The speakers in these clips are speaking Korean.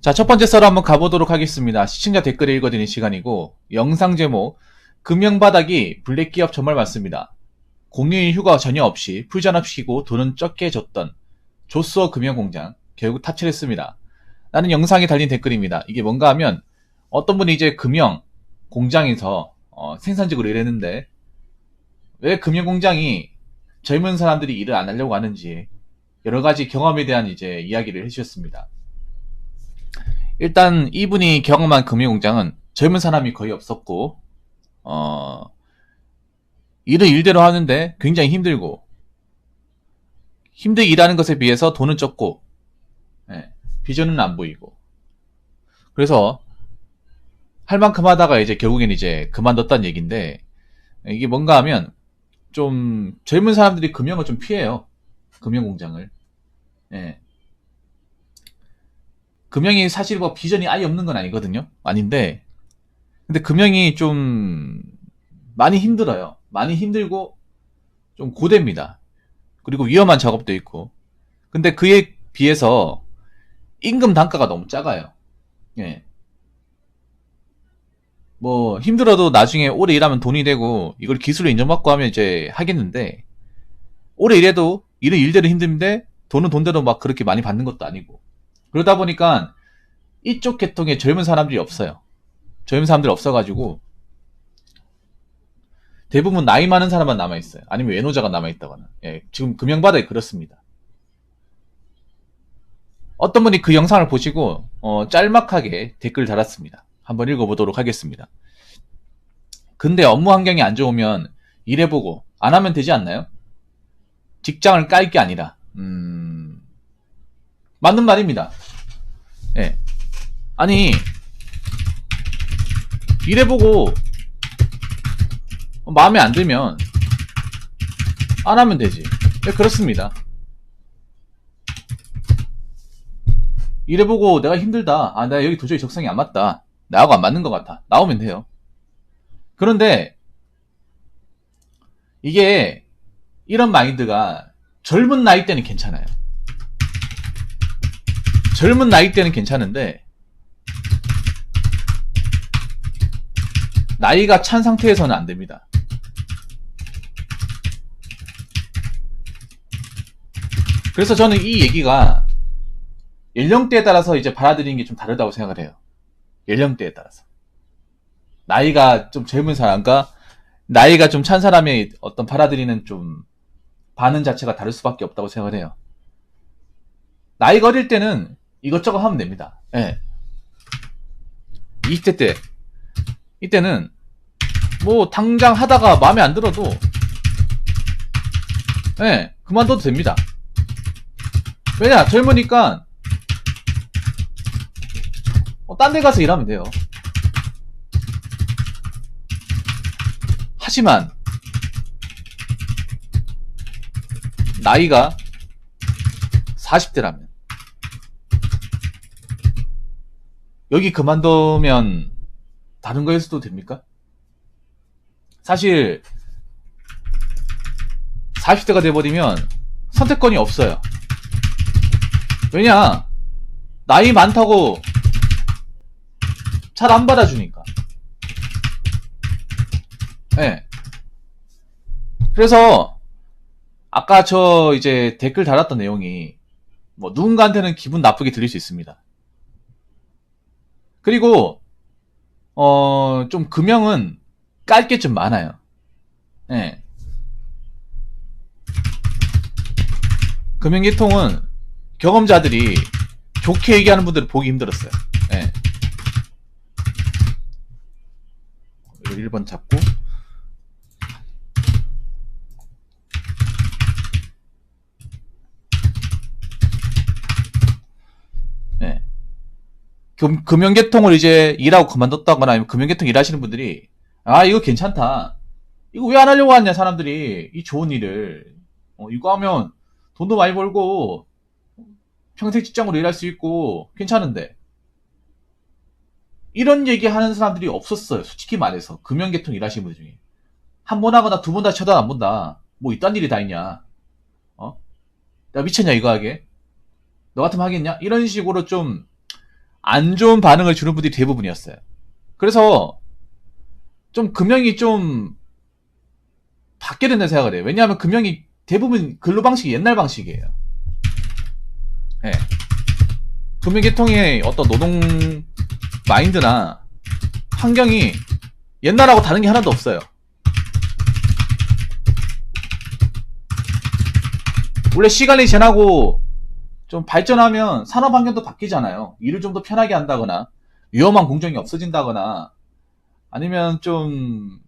자, 첫 번째 썰 한번 가보도록 하겠습니다. 시청자 댓글을 읽어드리는 시간이고, 영상 제목, 금융바닥이 블랙기업 정말 많습니다. 공휴일 휴가 전혀 없이 풀전업시키고 돈은 적게 줬던 조스어 금융공장, 결국 탑출했습니다. 라는 영상에 달린 댓글입니다. 이게 뭔가 하면, 어떤 분이 이제 금융공장에서 생산직으로 일했는데, 왜 금융공장이 젊은 사람들이 일을 안 하려고 하는지, 여러 가지 경험에 대한 이제 이야기를 해주셨습니다. 일단 이분이 경험한 금융공장은 젊은 사람이 거의 없었고 일은 일대로 하는데 굉장히 힘들고 힘들게 일하는 것에 비해서 돈은 적고 비전은 안 보이고 그래서 할 만큼 하다가 이제 결국엔 이제 그만뒀다는 얘기인데 이게 뭔가 하면 좀 젊은 사람들이 금융을 좀 피해요. 금융공장을. 금융이 사실 뭐 비전이 아예 없는 건 아니거든요. 아닌데 근데 금융이 좀 많이 힘들어요. 많이 힘들고 좀 고됩니다. 그리고 위험한 작업도 있고. 근데 그에 비해서 임금 단가가 너무 작아요. 예. 뭐 힘들어도 나중에 오래 일하면 돈이 되고 이걸 기술을 인정받고 하면 이제 하겠는데 오래 일해도 일은 일대로 힘든데 돈은 돈대로 막 그렇게 많이 받는 것도 아니고 그러다 보니까 이쪽 계통에 젊은 사람들이 없어요. 젊은 사람들이 없어가지고 대부분 나이 많은 사람만 남아있어요. 아니면 외노자가 남아있다거나. 지금 금융바닥이 그렇습니다. 어떤 분이 그 영상을 보시고 짤막하게 댓글 달았습니다. 한번 읽어보도록 하겠습니다. 근데 업무 환경이 안 좋으면 일해보고 안 하면 되지 않나요? 직장을 깔 게 아니라 맞는 말입니다. 아니 일해보고 마음에 안 들면 안 하면 되지. 그렇습니다. 일해보고 내가 힘들다. 내가 여기 도저히 적성이 안 맞다. 나하고 안 맞는 것 같아. 나오면 돼요. 그런데 이게 이런 마인드가 젊은 나이 때는 괜찮아요. 젊은 나이 때는 괜찮은데 나이가 찬 상태에서는 안 됩니다. 그래서 저는 이 얘기가 연령대에 따라서 이제 받아들이는 게 좀 다르다고 생각을 해요. 연령대에 따라서. 나이가 좀 젊은 사람과 나이가 좀 찬 사람의 어떤 받아들이는 좀 반응 자체가 다를 수밖에 없다고 생각을 해요. 나이가 어릴 때는 이것저것 하면 됩니다. 20대 때 이때는 뭐 당장 하다가 마음에 안 들어도 그만둬도 됩니다. 왜냐 젊으니까 딴 데 가서 일하면 돼요. 하지만 나이가 40대라면 여기 그만두면 다른 거 해서도 됩니까? 사실 40대가 돼버리면 선택권이 없어요. 왜냐 나이 많다고 잘 안 받아주니까. 그래서 아까 저 이제 댓글 달았던 내용이 뭐 누군가한테는 기분 나쁘게 들릴 수 있습니다. 그리고 좀 금융은 깔 게 좀 많아요. 금융계통은 경험자들이 좋게 얘기하는 분들을 보기 힘들었어요. 1번 잡고 금융계통을 이제 일하고 그만뒀다거나 아니면 금융계통 일하시는 분들이 이거 괜찮다. 이거 왜 안 하려고 하냐 사람들이 이 좋은 일을 이거 하면 돈도 많이 벌고 평생 직장으로 일할 수 있고 괜찮은데 이런 얘기 하는 사람들이 없었어요. 솔직히 말해서 금융계통 일하시는 분들 중에 한 번 하거나 두 번 다 쳐다 안 본다. 뭐 이딴 일이 다 있냐? 나 미쳤냐 이거 하게? 너 같으면 하겠냐? 이런 식으로 좀 안 좋은 반응을 주는 분들이 대부분이었어요. 그래서 좀 금형이 좀 바뀌어야 된다고 생각을 해요. 왜냐하면 금형이 대부분 근로 방식이 옛날 방식이에요. 예. 금융계통의 어떤 노동 마인드나 환경이 옛날하고 다른 게 하나도 없어요. 원래 시간이 지나고 좀 발전하면 산업 환경도 바뀌잖아요. 일을 좀 더 편하게 한다거나 위험한 공정이 없어진다거나 아니면 좀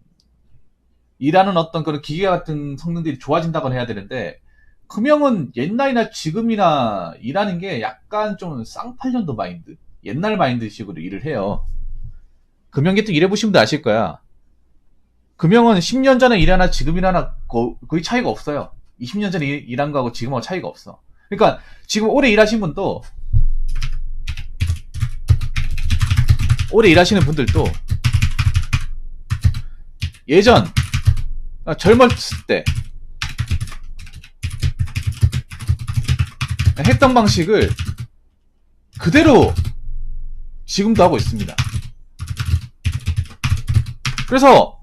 일하는 어떤 그런 기계 같은 성능들이 좋아진다거나 해야 되는데 금형은 옛날이나 지금이나 일하는 게 약간 좀 쌍팔년도 마인드, 옛날 마인드식으로 일을 해요. 금형계통 일해보신 분들 아실 거야. 금형은 10년 전에 일하나 지금 일하나 거의 차이가 없어요. 20년 전에 일한 거하고 지금하고 차이가 없어. 그러니까 지금 오래 일하신 분도 오래 일하시는 분들도 예전 젊었을 때 했던 방식을 그대로 지금도 하고 있습니다. 그래서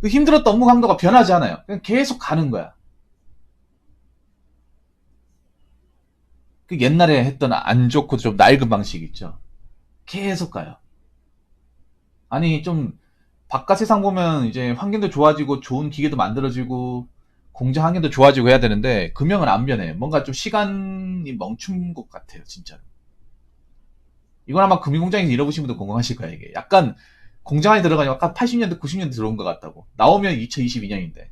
그 힘들었던 업무 강도가 변하지 않아요. 그냥 계속 가는 거야. 그 옛날에 했던 안 좋고 좀 낡은 방식 있죠. 계속 가요. 아니 좀 바깥 세상 보면 이제 환경도 좋아지고 좋은 기계도 만들어지고 공장 환경도 좋아지고 해야 되는데 금형은 안 변해. 뭔가 좀 시간이 멈춘 것 같아요, 진짜로. 이건 아마 금융공장에서 일해보신 분들 공감하실 거야, 이게. 약간 공장 안에 들어가니까 약간 80년대, 90년대 들어온 것 같다고. 나오면 2022년인데.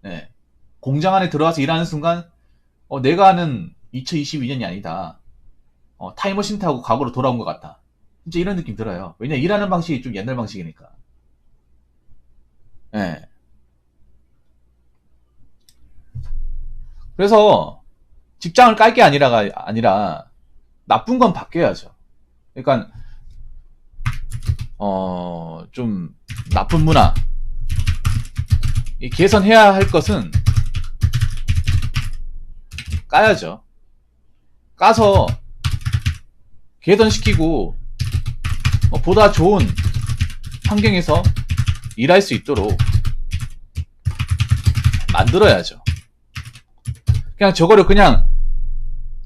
네. 공장 안에 들어와서 일하는 순간 내가 아는 2022년이 아니다. 타임머신 타고 과거로 돌아온 것 같다. 진짜 이런 느낌 들어요. 왜냐 일하는 방식이 좀 옛날 방식이니까. 네. 그래서 직장을 깔 게 아니라 나쁜 건 바뀌어야죠. 그러니까 좀 나쁜 문화 개선해야 할 것은 까야죠. 까서 개선시키고 보다 좋은 환경에서 일할 수 있도록 만들어야죠. 그냥 저거를 그냥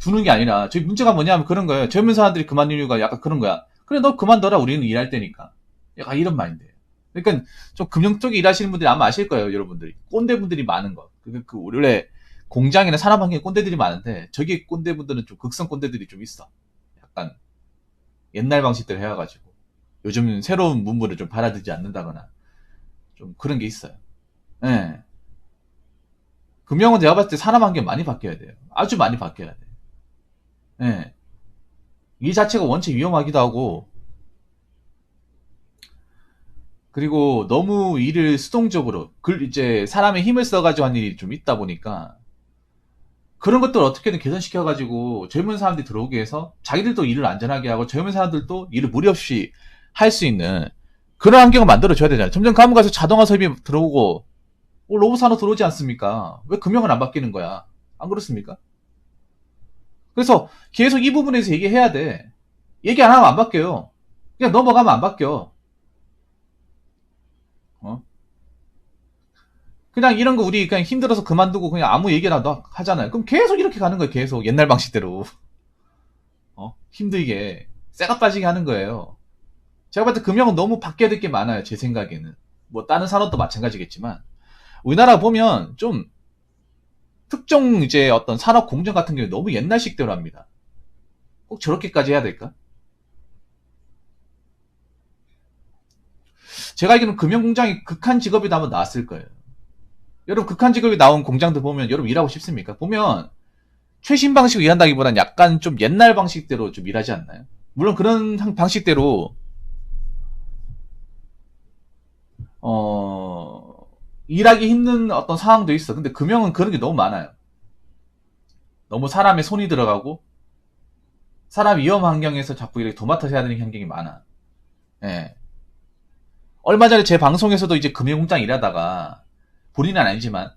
두는 게 아니라 저희 문제가 뭐냐면 그런 거예요. 젊은 사람들이 그만둔 이유가 약간 그런 거야. 그래 너 그만둬라 우리는 일할 때니까. 약간 이런 마인드예요. 그러니까 좀 금융 쪽에 일하시는 분들이 아마 아실 거예요. 여러분들이 꼰대분들이 많은 거. 원래 공장이나 산업 환경에 꼰대들이 많은데 저기 꼰대분들은 좀 극성 꼰대들이 좀 있어. 약간 옛날 방식대로 해와가지고 요즘 새로운 문물을 좀 받아들이지 않는다거나 좀 그런 게 있어요. 예. 네. 금융은 제가 봤을 때 산업 환경 많이 바뀌어야 돼요. 아주 많이 바뀌어야 돼요. 예. 네. 이 자체가 원체 위험하기도 하고 그리고 너무 일을 수동적으로 이제 사람의 힘을 써가지고 하는 일이 좀 있다 보니까 그런 것들을 어떻게든 개선시켜가지고 젊은 사람들이 들어오게 해서 자기들도 일을 안전하게 하고 젊은 사람들도 일을 무리 없이 할 수 있는 그런 환경을 만들어줘야 되잖아요. 점점 가면 가서 자동화 설비 들어오고 로봇 산업 들어오지 않습니까? 왜 금형은 안 바뀌는 거야? 안 그렇습니까? 그래서 계속 이 부분에서 얘기해야 돼. 얘기 안 하면 안 바뀌어요. 그냥 넘어가면 안 바뀌어. 그냥 이런 거 우리 그냥 힘들어서 그만두고 그냥 아무 얘기라도 하잖아요. 그럼 계속 이렇게 가는 거예요. 계속 옛날 방식대로. 힘들게 쇠가 빠지게 하는 거예요. 제가 봤을 때 금형은 너무 바뀌어야 될 게 많아요. 제 생각에는. 뭐 다른 산업도 마찬가지겠지만 우리나라 보면 좀 특정 이제 어떤 산업 공정 같은 경우 너무 옛날식대로 합니다. 꼭 저렇게까지 해야 될까? 제가 알기로는 금융공장이 극한 직업이 한번 나왔을 거예요. 여러분 극한 직업이 나온 공장들 보면 여러분 일하고 싶습니까? 보면 최신 방식으로 일한다기보다는 약간 좀 옛날 방식대로 좀 일하지 않나요? 물론 그런 방식대로 일하기 힘든 어떤 상황도 있어. 근데 금형은 그런 게 너무 많아요. 너무 사람의 손이 들어가고 사람 위험 환경에서 자꾸 이렇게 도맡아서 해야 되는 환경이 많아. 예. 얼마 전에 제 방송에서도 이제 금융공장 일하다가 본인은 아니지만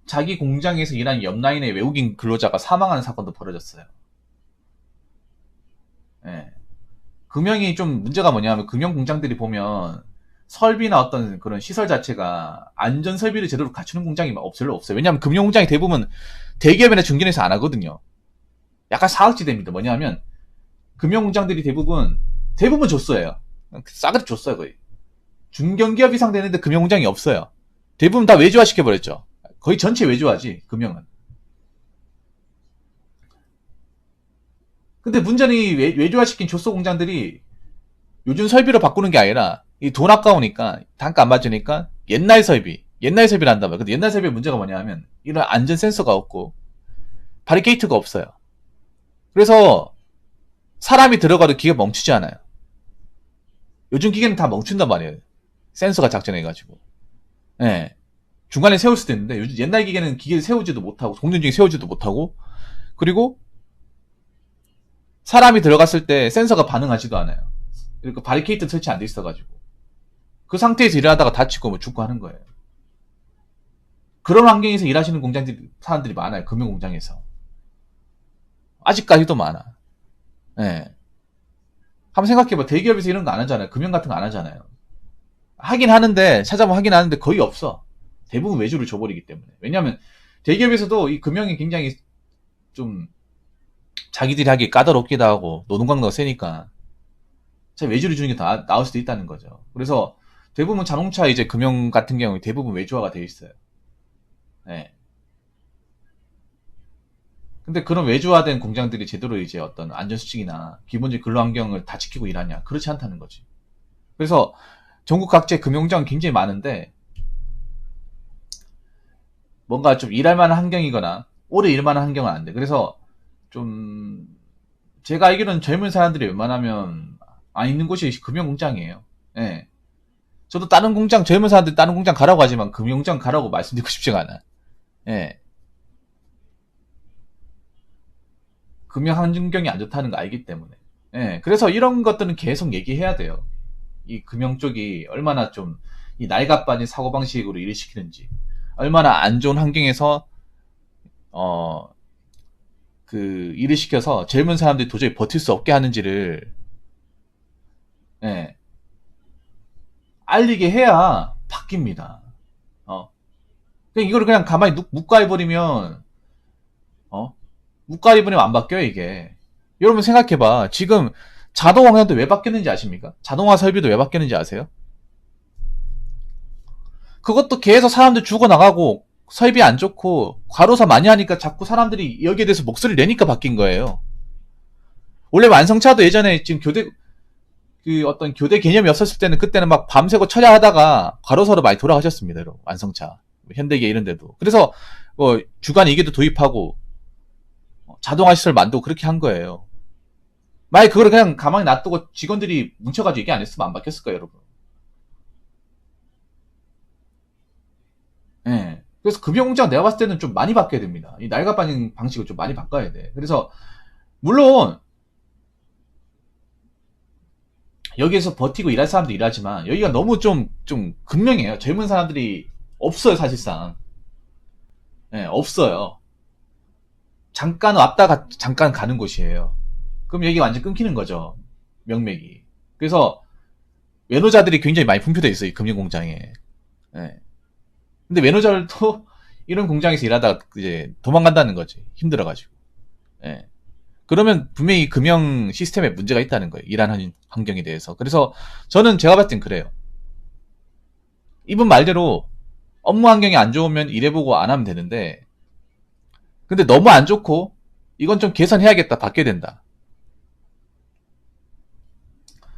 자기 공장에서 일하는 옆라인의 외국인 근로자가 사망하는 사건도 벌어졌어요. 금형이 좀 문제가 뭐냐면 금형 공장들이 보면 설비나 어떤 그런 시설 자체가 안전 설비를 제대로 갖추는 공장이 별로 없어요. 왜냐하면 금형 공장이 대부분 대기업이나 중견에서 안 하거든요. 약간 사각지대입니다. 뭐냐면 금형 공장들이 대부분 줬어요. 싸그리 줬어요 거의. 중견기업 이상 되는데 금형 공장이 없어요. 대부분 다 외주화 시켜버렸죠. 거의 전체 외주화지 금형은. 근데 문제는 이 외주화시킨 조소 공장들이 요즘 설비로 바꾸는 게 아니라 이 돈 아까우니까 단가 안 맞으니까 옛날 설비를 한단 말이에요. 근데 옛날 설비의 문제가 뭐냐 하면 이런 안전 센서가 없고 바리케이트가 없어요. 그래서 사람이 들어가도 기계가 멈추지 않아요. 요즘 기계는 다 멈춘단 말이에요. 센서가 작전해가지고. 예. 중간에 세울 수도 있는데 요즘 옛날 기계는 기계를 세우지도 못하고 공전 중에 세우지도 못하고 그리고 사람이 들어갔을 때 센서가 반응하지도 않아요. 그러니까 바리케이트 설치 안 돼 있어가지고 그 상태에서 일하다가 다치고 뭐 죽고 하는 거예요. 그런 환경에서 일하시는 사람들이 많아요. 금융공장에서. 아직까지도 많아. 예. 한번 생각해봐. 대기업에서 이런 거 안 하잖아요. 금융 같은 거 안 하잖아요. 하긴 하는데, 찾아보면 하긴 하는데 거의 없어. 대부분 외주를 줘버리기 때문에. 왜냐면, 대기업에서도 이 금융이 굉장히 좀, 자기들이 하기 까다롭기도 하고, 노동강도가 세니까, 외주를 주는 게 더 나을 수도 있다는 거죠. 그래서, 대부분 자동차 이제 금융 같은 경우에 대부분 외주화가 되어 있어요. 예. 근데 그런 외주화된 공장들이 제대로 이제 어떤 안전수칙이나 기본적인 근로환경을 다 지키고 일하냐? 그렇지 않다는 거지. 그래서 전국 각지의 금융공장은 굉장히 많은데 뭔가 좀 일할 만한 환경이거나 오래 일할 만한 환경은 안 돼. 그래서 좀 제가 알기로는 젊은 사람들이 웬만하면 안 있는 곳이 금융공장이에요. 예. 저도 젊은 사람들 다른 공장 가라고 하지만 금융공장 가라고 말씀드리고 싶지가 않아. 예. 금융 환경이 안 좋다는 거 알기 때문에. 예. 그래서 이런 것들은 계속 얘기해야 돼요. 이 금융 쪽이 얼마나 좀 이 낡아빠진 사고방식으로 일을 시키는지, 얼마나 안 좋은 환경에서 일을 시켜서 젊은 사람들이 도저히 버틸 수 없게 하는지를 예, 알리게 해야 바뀝니다. 이거를 그냥 가만히 묵과해버리면 묵과해버리면 안 바뀌어요 이게. 여러분 생각해봐. 지금 자동화 공장도 왜 바뀌었는지 아십니까? 자동화 설비도 왜 바뀌었는지 아세요? 그것도 계속 사람들 죽어나가고 설비 안 좋고 과로사 많이 하니까 자꾸 사람들이 여기에 대해서 목소리를 내니까 바뀐 거예요. 원래 완성차도 예전에 지금 어떤 교대 개념이 없었을 때는 그때는 막 밤새고 철야하다가 과로사로 많이 돌아가셨습니다. 여러분. 완성차. 현대기아 이런 데도. 그래서 주간 이계도 도입하고 자동화 시설 만들고 그렇게 한 거예요. 만약에 그걸 그냥 가만히 놔두고 직원들이 뭉쳐가지고 얘기 안 했으면 안 바뀌었을 거예요, 여러분. 예. 그래서 금융공장 내가 봤을 때는 좀 많이 바뀌어야 됩니다. 이 낡아빠진 방식을 좀 많이 바꿔야 돼. 그래서 물론 여기에서 버티고 일할 사람도 일하지만 여기가 너무 좀 금명해요. 젊은 사람들이 없어요, 사실상. 예, 없어요. 잠깐 왔다가 잠깐 가는 곳이에요. 그럼 여기 완전 끊기는 거죠. 명맥이. 그래서 외노자들이 굉장히 많이 분표되어 있어요, 이 금융공장에. 예. 근데 외노자들도 이런 공장에서 일하다가 이제 도망간다는 거지. 힘들어가지고. 예. 그러면 분명히 금융 시스템에 문제가 있다는 거예요. 일하는 환경에 대해서. 그래서 저는 제가 봤을 땐 그래요. 이분 말대로 업무 환경이 안 좋으면 일해보고 안 하면 되는데 근데 너무 안 좋고 이건 좀 개선해야겠다. 바뀌어야 된다.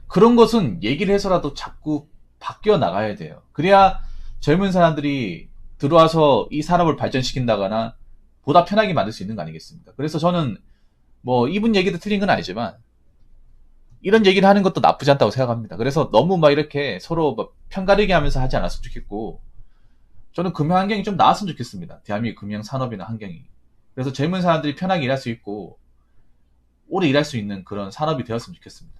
그런 것은 얘기를 해서라도 자꾸 바뀌어 나가야 돼요. 그래야 젊은 사람들이 들어와서 이 산업을 발전시킨다거나 보다 편하게 만들 수 있는 거 아니겠습니까? 그래서 저는 이분 얘기도 틀린 건 아니지만 이런 얘기를 하는 것도 나쁘지 않다고 생각합니다. 그래서 너무 막 이렇게 서로 편가르기 하면서 하지 않았으면 좋겠고 저는 금융 환경이 좀 나았으면 좋겠습니다. 대한민국 금융 산업이나 환경이. 그래서 젊은 사람들이 편하게 일할 수 있고 오래 일할 수 있는 그런 산업이 되었으면 좋겠습니다.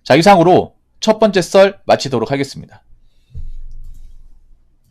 자, 이상으로 첫 번째 썰 마치도록 하겠습니다.